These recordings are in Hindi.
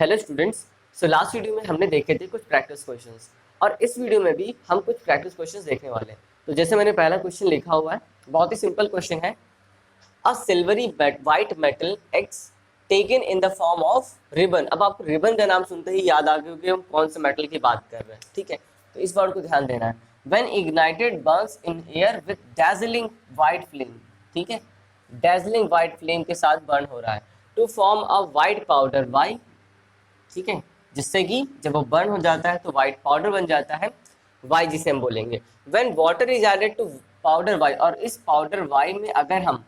Hello students. So last video में हमने देखे थे कुछ प्रैक्टिस क्वेश्चंस और इस वीडियो में भी हम कुछ प्रैक्टिस क्वेश्चंस देखने वाले हैं। तो जैसे मैंने पहला क्वेश्चन लिखा हुआ है, बहुत ही सिंपल क्वेश्चन है। A silvery white metal X taken in the form of ribbon. अब आपको रिबन का नाम सुनते ही याद आ गया कि हम कौन से मेटल की बात कर रहे हैं, ठीक है। तो इस वर्ड को ध्यान देना है। When ignited Burns in air with dazzling white flame, ठीक है, डैजलिंग वाइट फ्लेम के साथ बर्न हो रहा है to form a white powder Y, ठीक है, जिससे कि जब वो बर्न हो जाता है तो व्हाइट पाउडर बन जाता है वाई, जिसे हम बोलेंगे when water is added to powder Y. और इस पाउडर वाई में अगर हम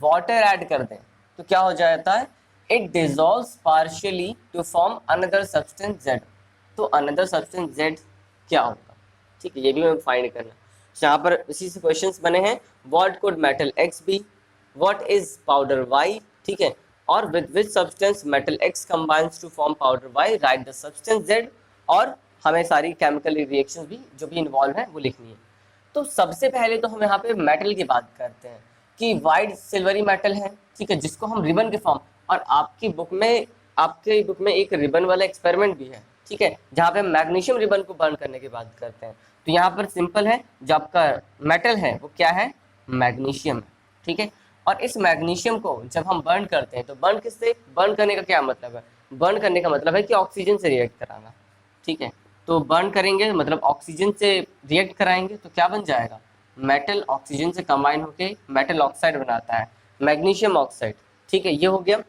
वाटर ऐड कर दें तो क्या हो जाता है, it dissolves partially to form another substance Z. तो अनदर सब्सटेंस जेड क्या होगा, ठीक है, ये भी हमें फाइंड करना। यहाँ पर इसी से क्वेश्चंस बने हैं। What could metal X be, what is powder Y, ठीक है, और with which substance metal X combines to form powder Y, write the substance Z। और हमें सारी केमिकल रिएक्शंस भी जो भी इन्वॉल्व है वो लिखनी है। तो सबसे पहले तो हम यहाँ पे मेटल की बात करते हैं कि वाइट सिल्वरी मेटल है, ठीक है, जिसको हम रिबन के फॉर्म, और आपकी बुक में एक रिबन वाला एक्सपेरिमेंट भी है, ठीक है, जहाँ पे मैग्नीशियम रिबन को बर्न करने की बात करते हैं। तो यहाँ पर सिंपल है, जो आपका मेटल है वो क्या है, मैग्नीशियम है, ठीक है। और इस मैग्नीशियम को जब हम बर्न करते हैं तो बर्न किससे, बर्न करने का क्या मतलब है, बर्न करने का मतलब है कि ऑक्सीजन से रिएक्ट कराना, ठीक है। तो बर्न करेंगे मतलब ऑक्सीजन से रिएक्ट कराएंगे तो क्या बन जाएगा, मेटल ऑक्सीजन से कंबाइन होके मेटल ऑक्साइड बनाता है, मैग्नीशियम ऑक्साइड, ठीक है, ये हो गया।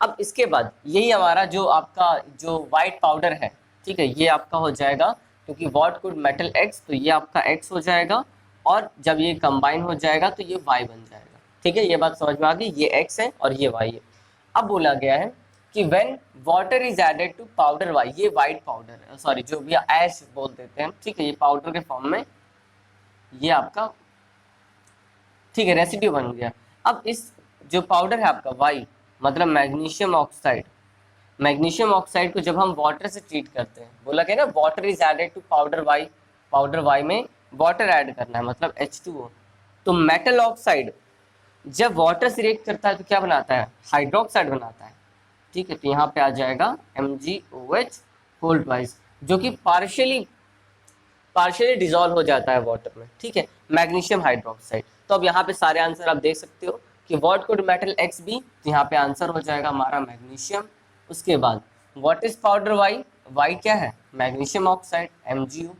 अब इसके बाद यही हमारा जो आपका जो वाइट पाउडर है, ठीक है, ये आपका हो जाएगा, क्योंकि व्हाट कुड मेटल एक्स, तो ये आपका एक्स हो जाएगा, और जब ये कंबाइन हो जाएगा तो ये वाई बन जाएगा, ठीक है। ये बात समझ में आ गई, ये एक्स है और ये वाई है। अब बोला गया है कि when water is added to powder Y, ये वाइट पाउडर है, सॉरी जो भी ऐश बोल देते हैं, ठीक है, ये पाउडर के फॉर्म में ये आपका, ठीक है, रेसिड्यू बन गया। अब इस जो पाउडर है आपका वाई मतलब मैग्नीशियम ऑक्साइड, मैग्नीशियम ऑक्साइड को जब हम वाटर से ट्रीट करते हैं, बोला गया ना water is added to powder Y, powder Y में वाटर ऐड करना है मतलब H2O। तो मेटल ऑक्साइड जब वाटर से रिएक्ट करता है तो क्या बनाता है, हाइड्रोक्साइड बनाता है, ठीक है। तो यहाँ पे आ जाएगा MgOH होल ट्वाइस, जो कि पार्शियली डिजोल्व हो जाता है वाटर में, ठीक है, मैग्नीशियम हाइड्रोक्साइड। तो अब यहाँ पे सारे आंसर आप देख सकते हो कि what could metal X be, तो यहाँ पे आंसर हो जाएगा हमारा मैग्नीशियम। उसके बाद what is powder Y, Y क्या है, मैग्नीशियम ऑक्साइड MgO,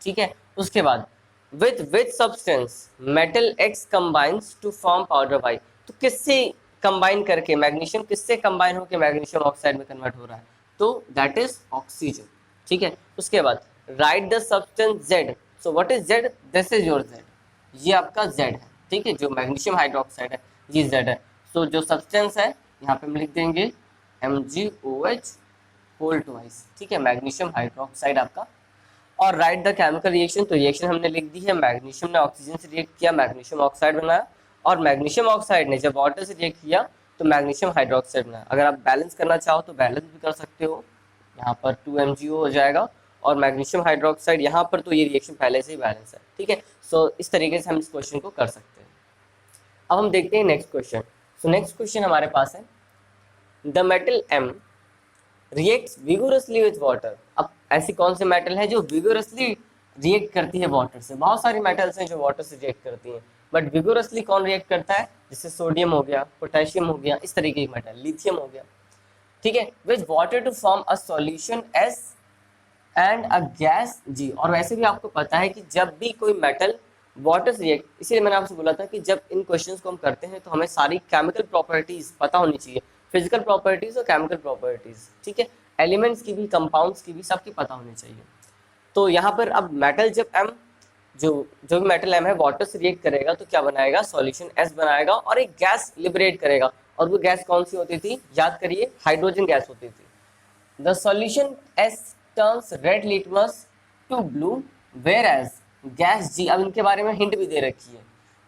ठीक है। उसके बाद with substance metal X combines to form powder Y, तो किससे कंबाइन करके, मैग्नीशियम किससे कंबाइन होकर मैग्नीशियम ऑक्साइड में कन्वर्ट हो रहा है, तो दैट इज ऑक्सीजन, ठीक है। उसके बाद right the substance Z, so what is Z, this is your Z, ये आपका जेड है, ठीक है, जो मैग्नीशियम हाइड्रोक्साइड है ये जेड है। सो जो सब्सटेंस है यहाँ पे हम लिख देंगे MgOH होल ट्वाइस, ठीक है, मैग्नीशियम हाइड्रोक्साइड आपका। और राइट द केमिकल रिएक्शन, तो रिएक्शन हमने लिख दी है, मैग्नीशियम ने ऑक्सीजन से रिएक्ट किया, मैग्नीशियम ऑक्साइड बनाया, और मैग्नीशियम ऑक्साइड ने जब वाटर से रिएक्ट किया तो मैग्नीशियम हाइड्रोक्साइड बनाया। अगर आप बैलेंस करना चाहो तो बैलेंस भी कर सकते हो, यहाँ पर 2MgO हो जाएगा और मैग्नीशियम हाइड्रोक्साइड यहाँ पर, तो ये रिएक्शन पहले से ही बैलेंस है, ठीक है। सो इस तरीके से हम इस क्वेश्चन को कर सकते हैं। अब हम देखते हैं next question. So next question हमारे पास है, the metal M reacts vigorously with water. अब ऐसी कौन से मेटल है जो विगोरसली रिएक्ट करती है वाटर से, बहुत सारी मेटल्स हैं जो वाटर से रिएक्ट करती हैं, बट विगोरसली कौन रिएक्ट करता है, जैसे सोडियम हो गया, पोटेशियम हो गया, इस तरीके की मेटल, लिथियम हो गया, ठीक है, with water to form a solution S and a gas G। और वैसे भी आपको पता है कि जब भी कोई मेटल वाटर से रिएक्ट, इसीलिए मैंने आपसे बोला था कि जब इन क्वेश्चंस को हम करते हैं तो हमें सारी केमिकल प्रॉपर्टीज पता होनी चाहिए, फिजिकल प्रॉपर्टीज और केमिकल प्रॉपर्टीज, ठीक है, एलिमेंट्स की भी, कंपाउंड्स की भी, सबकी पता होनी चाहिए। तो यहाँ पर अब मेटल जब M, जो भी मेटल M है वाटर से रिएक्ट करेगा तो क्या बनाएगा, सॉल्यूशन S बनाएगा और एक गैस लिबरेट करेगा। और वो गैस कौन सी होती थी, याद करिए, हाइड्रोजन गैस होती थी। The solution S turns red litmus to blue whereas gas G। अब इनके बारे में हिंट भी दे रखी है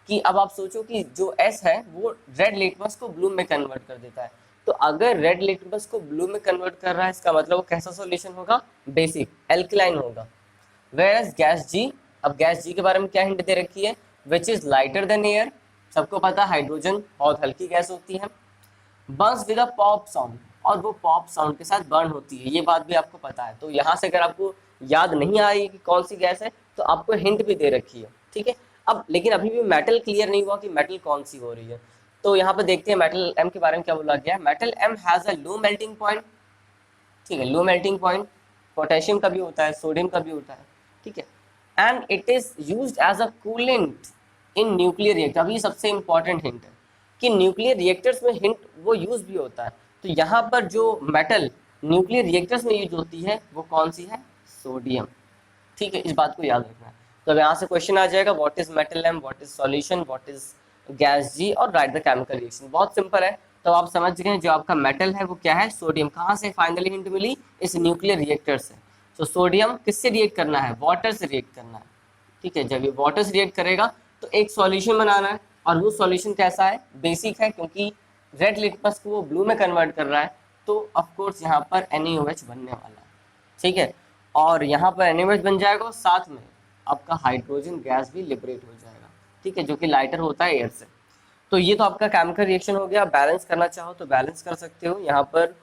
कि अब आप सोचो कि जो S है वो रेड लिटमस को ब्लू में कन्वर्ट कर देता है। तो अगर रेड लिटमस को ब्लू में कन्वर्ट कर रहा है, इसका मतलब वो कैसा सॉल्यूशन होगा, बेसिक एल्कलाइन होगा। वेयर एज गैस G, अब गैस G के बारे में क्या हिंट दे रखी है, which is lighter than air, सबको पता हाइड्रोजन बहुत हल्की गैस होती है। Burns with a pop sound, और वो पॉप साउंड के साथ बर्न होती है, ये बात भी आपको पता है। तो यहाँ से अगर आपको याद नहीं आ रही कि कौन सी गैस है तो आपको हिंट भी दे रखी है, ठीक है। अब लेकिन अभी भी मेटल क्लियर नहीं हुआ कि मेटल कौन सी हो रही है। तो यहाँ पर देखते हैं मेटल एम के बारे में क्या बोला गया है। Metal M has a low melting point, ठीक है, लो मेल्टिंग पॉइंट। पोटेशियम का भी होता है, सोडियम का भी होता है, ठीक है। And it is used as a coolant in nuclear reactor. अभी सबसे इंपॉर्टेंट हिंट है कि न्यूक्लियर रिएक्टर्स में हिंट वो यूज भी होता है। तो यहाँ पर जो मेटल न्यूक्लियर रिएक्टर्स में यूज होती है वो कौन सी है, सोडियम, ठीक है। इस बात को याद रखना है। तो अब यहाँ से क्वेश्चन आ जाएगा what is metal M, what is solution, what is gas G, और राइट द केमिकल रिएक्शन। बहुत सिंपल है। तो आप समझ गए जो आपका मेटल है वो क्या है, सोडियम। कहाँ से फाइनली हिंट मिली, इस न्यूक्लियर रिएक्टर से। तो सोडियम किससे रिएक्ट करना है, वाटर से रिएक्ट करना है, ठीक है। जब ये वाटर से रिएक्ट करेगा तो एक सॉल्यूशन बनाना है, और वो सॉल्यूशन कैसा है, बेसिक है, क्योंकि रेड लिटमस को वो ब्लू में कन्वर्ट कर रहा है। तो ऑफकोर्स यहाँ पर NaOH बनने वाला है, ठीक है। और यहाँ पर NaOH बन जाएगा और साथ में आपका हाइड्रोजन गैस भी लिबरेट हो जाएगा, ठीक है, जो कि लाइटर होता है एयर से। तो ये तो आपका केमिकल रिएक्शन हो गया। बैलेंस करना चाहो तो बैलेंस कर सकते हो। यहाँ पर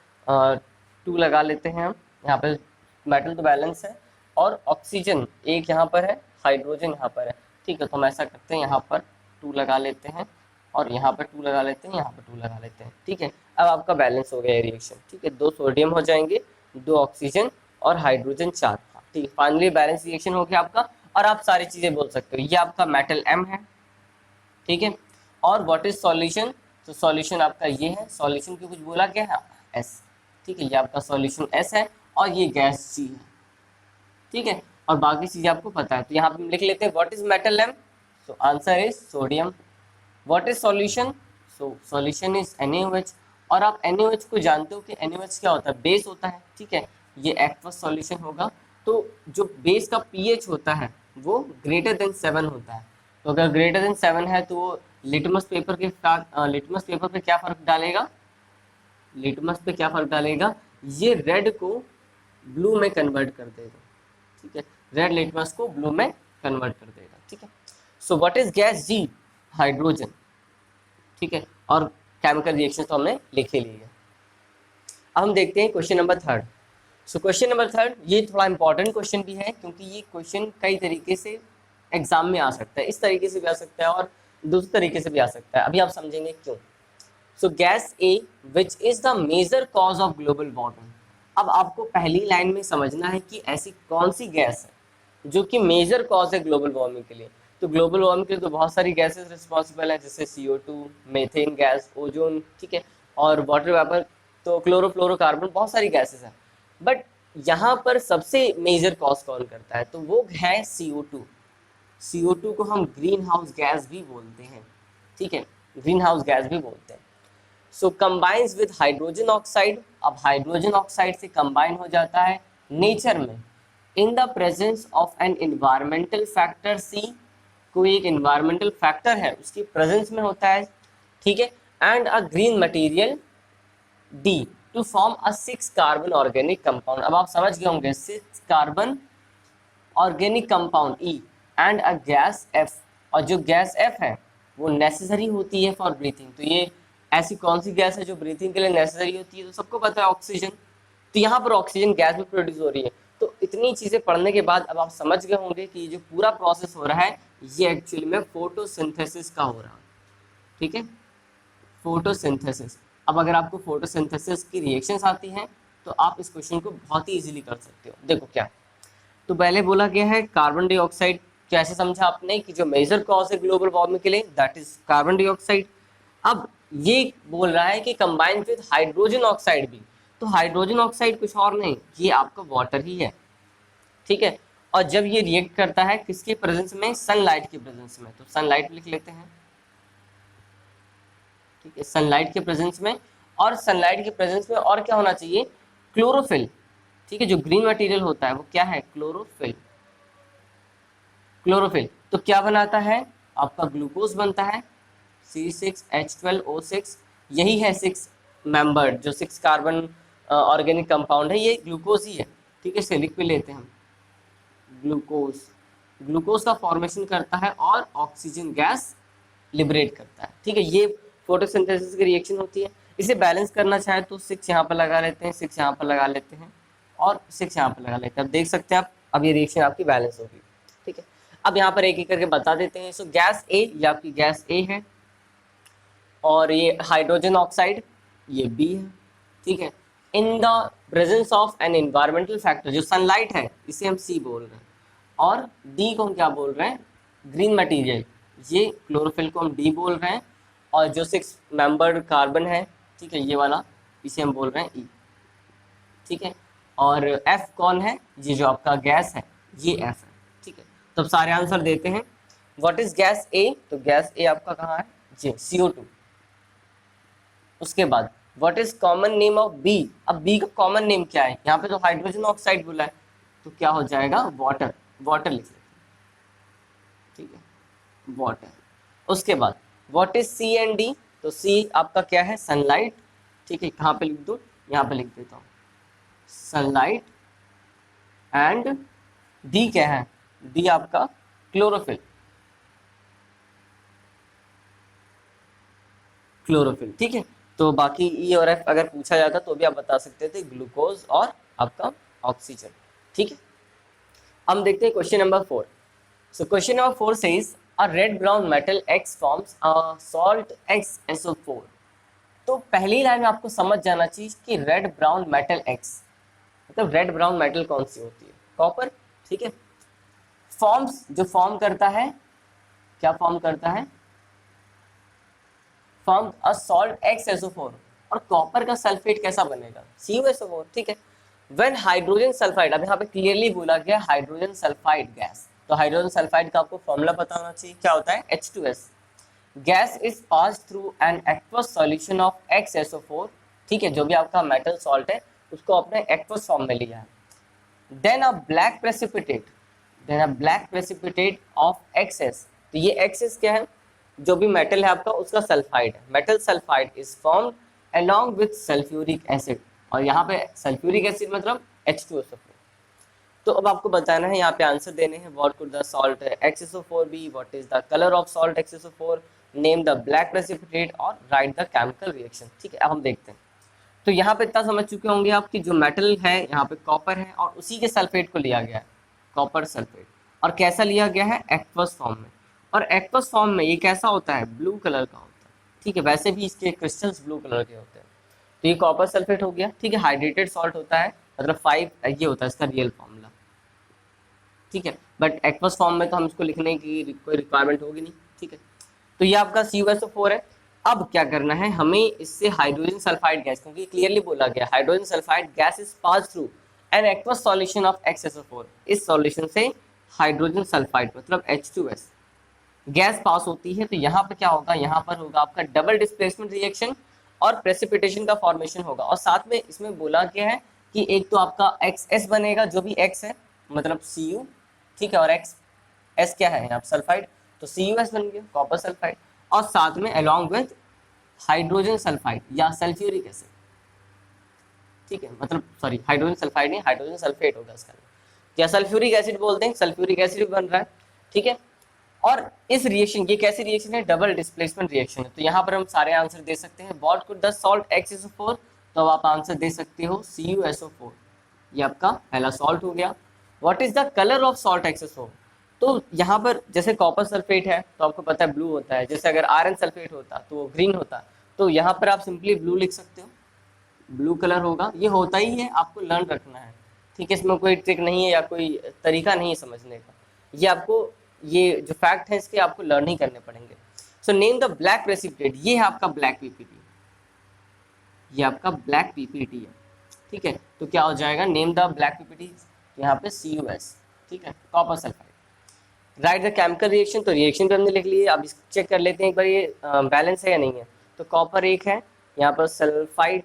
2 लगा लेते हैं हम। यहाँ पर मेटल तो बैलेंस है, और ऑक्सीजन एक यहाँ पर है, हाइड्रोजन यहाँ पर है, ठीक है। तो हम ऐसा करते हैं, यहाँ पर 2 लगा लेते हैं, और यहाँ पर 2 लगा लेते हैं, यहाँ पर 2 लगा लेते हैं, ठीक है। अब आपका बैलेंस हो गया रिएक्शन, ठीक है। 2 सोडियम हो जाएंगे, 2 ऑक्सीजन और हाइड्रोजन 4, ठीक है। फाइनली बैलेंस रिएक्शन हो गया आपका। और आप सारी चीजें बोल सकते हो। ये आपका मेटल एम है, ठीक है। और व्हाट इज सॉल्यूशन, तो सॉल्यूशन आपका ये है। सॉल्यूशन की कुछ बोला क्या है, एस, ठीक है। ये आपका सॉल्यूशन एस है, और ये गैस सी है, ठीक है। और बाकी चीजें आपको पता है। तो यहाँ पे लिख लेते हैं what is metal M, so answer is sodium. What is solution, so solution is NaOH। और आप NaOH को जानते हो कि NaOH क्या होता है, बेस होता है, ठीक है। ये एक्वस सॉल्यूशन होगा। तो जो बेस का pH होता है वो ग्रेटर देन 7 होता है। तो अगर ग्रेटर देन 7 है तो लिटमस पेपर के साथ लिटमस पेपर पे क्या फर्क डालेगा, लिटमस पे क्या फर्क डालेगा, ये रेड को ब्लू में कन्वर्ट कर देगा, ठीक है। रेड लिटमस को ब्लू में कन्वर्ट कर देगा, ठीक है। So what is gas G, hydrogen, ठीक है। और केमिकल रिएक्शन तो हमने लिख ही ली है। अब हम देखते हैं question number 3। So question number 3 ये थोड़ा इंपॉर्टेंट क्वेश्चन भी है, क्योंकि ये क्वेश्चन कई तरीके से एग्जाम में आ सकता है। इस तरीके से भी आ सकता है और दूसरे तरीके से भी आ सकता है। अभी आप समझेंगे क्यों। So gas A which is the major cause of global warming. अब आपको पहली लाइन में समझना है कि ऐसी कौन सी गैस है जो कि मेजर कॉज है ग्लोबल वार्मिंग के लिए। तो ग्लोबल वार्मिंग के लिए तो बहुत सारी गैसेस रिस्पॉन्सिबल है, जैसे CO2, मीथेन गैस, ओजोन, ठीक है, और वाटर वेपर, तो क्लोरोफ्लोरोकार्बन, बहुत सारी गैसेस हैं। बट यहाँ पर सबसे मेजर कॉज कौन करता है, तो वो है CO2। CO2 को हम ग्रीन हाउस गैस भी बोलते हैं, ठीक है, ग्रीन हाउस गैस भी बोलते हैं। So combines with hydrogen oxide. अब हाइड्रोजन ऑक्साइड से कंबाइन हो जाता है नेचर में in the presence of an environmental factor C। कोई एक इन्वायरमेंटल फैक्टर है उसकी प्रेजेंस में होता है, ठीक है। And a green material D to form a 6 carbon organic compound. अब आप समझ गए होंगे 6 carbon organic compound E and a gas F। और जो गैस F है वो नेसेसरी होती है फॉर ब्रीथिंग। तो ये ऐसी कौन सी गैस है जो ब्रीथिंग के लिए नेसेसरी होती है, तो सबको पता है ऑक्सीजन। तो यहाँ पर ऑक्सीजन गैस भी प्रोड्यूस हो रही है। तो इतनी चीजें पढ़ने के बाद अब आप समझ गए होंगे कि ये जो पूरा प्रोसेस हो रहा है ये एक्चुअली में फोटोसिंथेसिस का हो रहा है, ठीक है, फोटोसिंथेसिस। अब अगर आपको फोटोसिंथेसिस की रिएक्शंस आती हैं तो आप इस क्वेश्चन को बहुत ही इजीली कर सकते हो। देखो क्या, तो पहले बोला गया है कार्बन डाइऑक्साइड। कैसे समझा आपने कि जो मेजर कॉज है ग्लोबल वार्मिंग के लिए दैट इज कार्बन डाइऑक्साइड। अब ये बोल रहा है कि कंबाइंड विद हाइड्रोजन ऑक्साइड भी। तो हाइड्रोजन ऑक्साइड कुछ और नहीं, ये आपका वाटर ही है, ठीक है। और जब ये रिएक्ट करता है किसके प्रेजेंस में, सनलाइट के प्रेजेंस में। तो सनलाइट लिख लेते हैं, ठीक है, सनलाइट के प्रेजेंस में। और सनलाइट के प्रेजेंस में और क्या होना चाहिए, क्लोरोफिल, ठीक है। जो ग्रीन मटेरियल होता है वो क्या है, क्लोरोफिल। क्लोरोफिल तो क्या बनाता है, आपका ग्लूकोज बनता है, C6H12O6। यही है 6 मेंबर, जो 6 कार्बन ऑर्गेनिक कंपाउंड है, ये ग्लूकोज ही है, ठीक है। इसे लिख भी लेते हैं हम, ग्लूकोज। ग्लूकोज का फॉर्मेशन करता है और ऑक्सीजन गैस लिबरेट करता है, ठीक है। ये फोटोसिंथेसिस की रिएक्शन होती है। इसे बैलेंस करना चाहे तो 6 यहाँ पर लगा लेते हैं, 6 यहाँ पर लगा लेते हैं और 6 यहाँ पर लगा लेते हैं। अब देख सकते हैं आप, अब ये रिएक्शन आपकी बैलेंस होगी। ठीक है, अब यहाँ पर एक एक करके बता देते हैं। सो गैस ए, ये आपकी गैस ए है और ये हाइड्रोजन ऑक्साइड ये बी है। ठीक है, इन the presence of N environmental factor, जो सनलाइट है इसे हम सी बोल रहे हैं, और डी को हम क्या बोल रहे हैं, ग्रीन मटेरियल, ये क्लोरोफिल को हम डी बोल रहे हैं, और जो 6 मेंबर्ड कार्बन है, ठीक है, ये वाला, इसे हम बोल रहे हैं ई। ठीक है, और एफ कौन है, ये जो आपका गैस है ये एफ है। ठीक है, तो अब सारे आंसर देते हैं। व्हाट इज गैस ए, तो गैस ए आपका कहाँ है, जी CO2। उसके बाद what is common name of B, अब बी का कॉमन नेम क्या है, यहाँ पे तो हाइड्रोजन ऑक्साइड बोला है, तो क्या हो जाएगा, वाटर, वाटर लिख लेते हैं। ठीक है, वाटर। उसके बाद what is C and D, तो सी आपका क्या है, सनलाइट। ठीक है, कहाँ पे लिख दो, यहाँ पे लिख देता हूँ सनलाइट, एंड डी क्या है, डी आपका क्लोरोफिल, क्लोरोफिल। ठीक है, तो बाकी ई और एफ अगर पूछा जाता तो भी आप बता सकते थे, ग्लूकोज और आपका ऑक्सीजन। ठीक है, हम देखते हैं question number 4। So question number 4 says a red brown metal X forms a salt XSO4। तो पहली लाइन में आपको समझ जाना चाहिए कि रेड ब्राउन मेटल X मतलब रेड ब्राउन मेटल कौन सी होती है, कॉपर। ठीक है, फॉर्म्स, जो फॉर्म करता है, क्या फॉर्म करता है, फॉर्म अ सॉल्ट XSO4, और कॉपर का सल्फेट कैसा बनेगा, CuSO4। ठीक है, व्हेन हाइड्रोजन सल्फाइड, अब यहाँ पे क्लियरली बोला गया हाइड्रोजन सल्फाइड गैस, तो हाइड्रोजन सल्फाइड का आपको फॉर्मूला पता होना चाहिए, क्या होता है, H2S। Gas is pass through an aqueous solution of XSO4। ठीक है, जो भी आपका मेटल सॉल्ट है उसको अपने एक्वस फॉर्म में लिया है। Then a black precipitate, then a black precipitate of XS, तो ये XS क्या है, जो भी मेटल है आपका उसका सल्फाइड है, metal sulphide is formed along with sulphuric acid, और यहाँ पे सल्फ्यूरिक एसिड मतलब H2SO4। तो अब आपको बताना है, यहाँ पे आंसर देने हैं। What could the salt XSO4 be, what is the colour of salt XSO4, name the black precipitate और राइट द केमिकल रिएक्शन। ठीक है, अब हम देखते हैं। तो यहाँ पे इतना समझ चुके होंगे आप कि जो मेटल है यहाँ पे कॉपर है, और उसी के सल्फेट को लिया गया है, कॉपर सल्फेट, और कैसा लिया गया है, एक्वस फॉर्म में। और एक्वस फॉर्म में ये कैसा होता है, ब्लू कलर का होता है। ठीक है, वैसे भी इसके क्रिस्टल्स ब्लू कलर के होते हैं। तो ये कॉपर सल्फेट हो गया। ठीक है, हाइड्रेटेड सॉल्ट होता है, मतलब 5 ये होता है इसका रियल फॉर्मूला। ठीक है, बट एक्वस फॉर्म में तो हम इसको लिखने की कोई रिक्वायरमेंट होगी नहीं। ठीक है, तो ये आपका CuSO4 है। अब क्या करना है हमें, इससे हाइड्रोजन सल्फाइड गैस, क्योंकि क्लियरली बोला गया hydrogen sulphide gas is pass through an aqueous solution of XSO4, इस सॉल्यूशन से हाइड्रोजन सल्फाइड मतलब H2S गैस पास होती है। तो यहाँ पर क्या होगा, यहाँ पर होगा आपका डबल डिस्प्लेसमेंट रिएक्शन और प्रेसिपिटेशन का फॉर्मेशन होगा। और साथ में इसमें बोला गया है कि एक तो आपका XS बनेगा, जो भी X है मतलब Cu, ठीक है, और S क्या है यहाँ सल्फाइड, तो CuS बन गया कॉपर सल्फाइड, और साथ में अलॉन्ग विद हाइड्रोजन सल्फाइड या सल्फ्यूरिक एसिड। ठीक है, मतलब सॉरी हाइड्रोजन सल्फाइड नहीं, हाइड्रोजन सल्फेट होगा इसका, या सल्फ्यूरिक एसिड बोलते हैं, सल्फ्यूरिक एसिड भी बन रहा है। ठीक है, और इस रिएक्शन, ये कैसी रिएक्शन है, डबल डिस्प्लेसमेंट रिएक्शन है। तो यहाँ पर हम सारे आंसर दे सकते हैं। What could the salt XSO4, तो अब आप आंसर दे सकते हो CuSO4, ये आपका पहला सॉल्ट हो गया। What is the colour of salt XSO, तो यहाँ पर जैसे कॉपर सल्फेट है तो आपको पता है ब्लू होता है, जैसे अगर आयरन सल्फेट होता तो वो ग्रीन होता, तो यहाँ पर आप सिंपली ब्लू लिख सकते हो, ब्लू कलर होगा। ये होता ही है, आपको लर्न रखना है। ठीक है, इसमें कोई ट्रिक नहीं है या कोई तरीका नहीं है समझने का, ये आपको, ये जो फैक्ट है इसके आपको लर्न ही करने पड़ेंगे। So name the black precipitate, ये है आपका ब्लैक पीपीटी, ये आपका ब्लैक पीपीटी है। ठीक है, तो क्या हो जाएगा, नेम द ब्लैक पीपीटी, यहाँ पे CuS, ठीक है, copper sulphide. Right the chemical reaction, तो रिएक्शन भी हमने लिख ली है। अब चेक कर लेते हैं एक बार ये बैलेंस है या नहीं है। तो कॉपर एक है, यहाँ पर सल्फाइड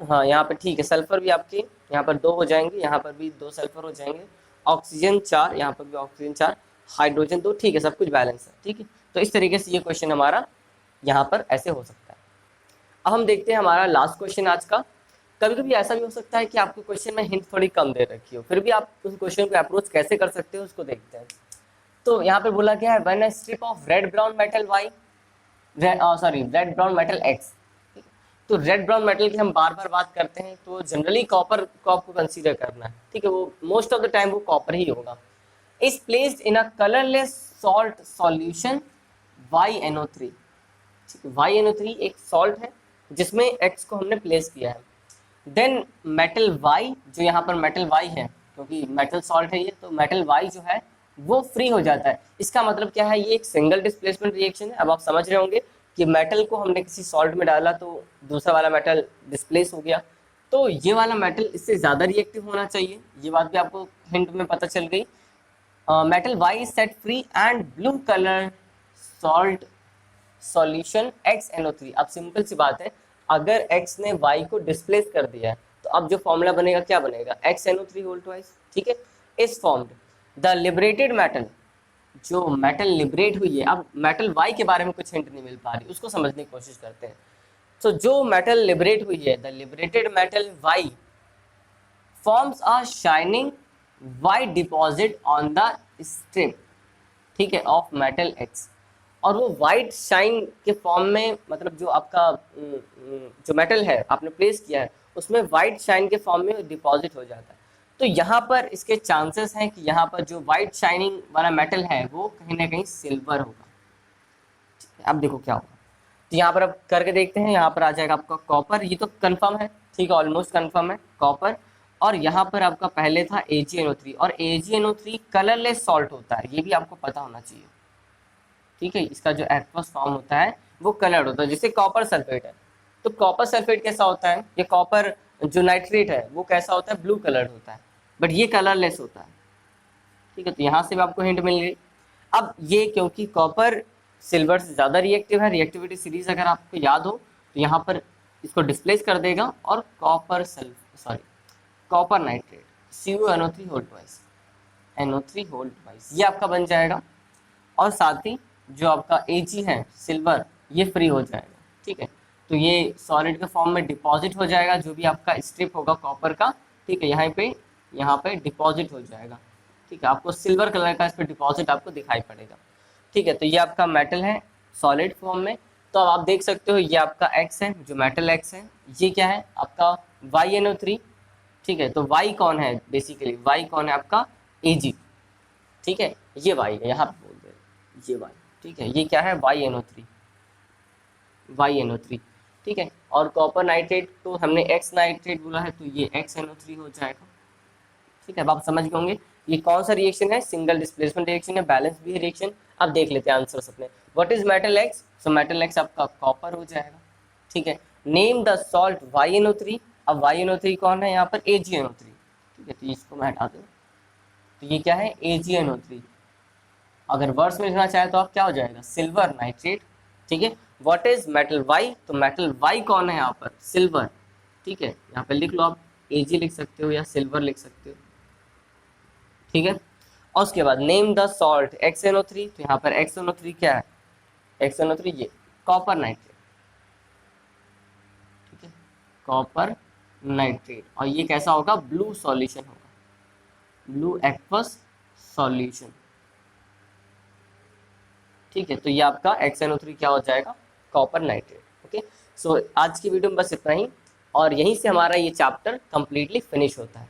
हाँ यहाँ पर ठीक है, सल्फर भी आपके यहाँ पर 2 हो जाएंगे, यहाँ पर भी 2 सल्फर हो जाएंगे, ऑक्सीजन 4, यहाँ पर भी ऑक्सीजन 4, हाइड्रोजन 2। ठीक है, सब कुछ बैलेंस है। ठीक है, तो इस तरीके से ये क्वेश्चन हमारा यहाँ पर ऐसे हो सकता है। अब हम देखते हैं हमारा लास्ट क्वेश्चन आज का। कभी कभी ऐसा भी हो सकता है कि आपको क्वेश्चन में हिंट थोड़ी कम दे रखी हो, फिर भी आप उस क्वेश्चन को अप्रोच कैसे कर सकते हो उसको देखते हैं। तो यहाँ पर बोला गया है when a strip of red brown metal Y, sorry red brown metal X. तो रेड ब्राउन मेटल की हम बार बार बात करते हैं तो जनरली कॉपर को आपको कंसीडर करना है, ठीक है, वो मोस्ट ऑफ द टाइम वो कॉपर ही होगा। Is placed in a colourless salt solution YnO3। YnO3 एक सॉल्ट है जिसमें X को हमने प्लेस किया है। देन मेटल Y, जो यहाँ पर मेटल Y है क्योंकि मेटल सॉल्ट है ये, तो मेटल Y जो है वो फ्री हो जाता है। इसका मतलब क्या है, ये एक सिंगल डिस्प्लेसमेंट रिएक्शन है। अब आप समझ रहे होंगे कि मेटल को हमने किसी सॉल्ट में डाला तो दूसरा वाला मेटल डिस्प्लेस हो गया, तो ये वाला मेटल इससे ज़्यादा रिएक्टिव होना चाहिए। ये बात भी आपको हिंट में पता चल गई। Metal Y is set free and blue colour salt solution XnO3। अब सिंपल सी बात है, अगर X ने Y को डिस्प्लेस कर दिया है तो अब जो फॉर्मूला बनेगा क्या बनेगा, XnO3 होल ट्वाइस, ठीक है। Is formed the liberated metal, जो मेटल लिबरेट हुई है। अब मेटल Y के बारे में कुछ हिंट नहीं मिल पा रही, उसको समझने की कोशिश करते हैं। तो जो मेटल लिबरेट हुई है, the liberated metal Y forms a shining white deposit on the strip, ठीक है, ऑफ मेटल X। और वो वाइट शाइन के फॉर्म में, मतलब जो आपका जो मेटल है आपने प्लेस किया है उसमें वाइट शाइन के फॉर्म में डिपॉजिट हो जाता है। तो यहाँ पर इसके चांसेस हैं कि यहाँ पर जो वाइट शाइनिंग वाला मेटल है वो कहीं ना कहीं सिल्वर होगा। अब देखो क्या होगा, तो यहाँ पर अब करके देखते हैं। यहाँ पर आ जाएगा आपका कॉपर, ये तो कंफर्म है, ठीक है, ऑलमोस्ट कंफर्म है कॉपर। और यहाँ पर आपका पहले था AgNO3, और AgNO3 कलरलेस सॉल्ट होता है, ये भी आपको पता होना चाहिए, ठीक है। इसका जो एक्वस फॉर्म होता है वो कलर्ड होता है, जैसे कॉपर सल्फेट है। तो कॉपर सल्फेट कैसा होता है, ये कॉपर जो नाइट्रेट है वो कैसा होता है, ब्लू कलर्ड होता है, बट ये कलरलेस होता है, ठीक है। तो यहाँ से भी आपको हिंट मिल गई। अब ये क्योंकि कॉपर सिल्वर से ज़्यादा रिएक्टिव है, रिएक्टिविटी सीरीज अगर आपको याद हो तो यहाँ पर इसको डिस्प्लेस कर देगा और copper nitrate CuNO3 whole twice, NO3 whole twice, ये आपका बन जाएगा। और साथ ही जो आपका Ag है सिल्वर, ये फ्री हो जाएगा, ठीक है। तो ये सॉलिड के फॉर्म में डिपॉजिट हो जाएगा, जो भी आपका स्ट्रिप होगा कॉपर का, ठीक है, यहाँ पे डिपॉजिट हो जाएगा, ठीक है। आपको सिल्वर कलर का इस पर डिपॉजिट आपको दिखाई पड़ेगा, ठीक है। तो ये आपका मेटल है सॉलिड फॉर्म में। तो अब आप देख सकते हो ये आपका X है, जो मेटल X है, ये क्या है आपका YnO3, ठीक है। तो Y कौन है, बेसिकली Y कौन है आपका Ag, ठीक है, ये Y है, यहाँ पे बोल दे ये Y, ठीक है, ये क्या है YnO3, ठीक है। और कॉपर नाइट्रेट तो हमने X नाइट्रेट बोला है, तो ये XnO3 हो जाएगा, ठीक है। अब आप समझ गए होंगे ये कौन सा रिएक्शन है, सिंगल डिस्प्लेसमेंट रिएक्शन है, बैलेंस भी रिएक्शन। अब देख लेते हैं आंसर अपने। What is metal X, so metal X आपका कॉपर हो जाएगा, ठीक है। नेम द सॉल्ट YnO3, अब YnO3 कौन है यहाँ पर AgNO3, ठीक है, तो इसको मैं हटा दूँ, तो ये क्या है AgNO3। अगर वर्ड्स में लिखना चाहे तो आप क्या हो जाएगा, सिल्वर नाइट्रेट, ठीक है। व्हाट इज मेटल Y, तो मेटल Y कौन है यहाँ पर, सिल्वर, ठीक है। यहाँ पे लिख लो आप, Ag लिख सकते हो या सिल्वर लिख सकते हो, ठीक है। और उसके बाद नेम द सॉल्ट XnO3, तो यहाँ पर XnO3 क्या है, XnO3 ये कॉपर नाइट्रेट, ठीक है, कॉपर नाइट्रेट। और ये कैसा होगा, ब्लू सॉल्यूशन होगा, ब्लू एक्वस सॉल्यूशन, ठीक है। तो ये आपका XnO3 क्या हो जाएगा, कॉपर नाइट्रेट। ओके, सो आज की वीडियो में बस इतना ही, और यहीं से हमारा ये चैप्टर कंप्लीटली फिनिश होता है।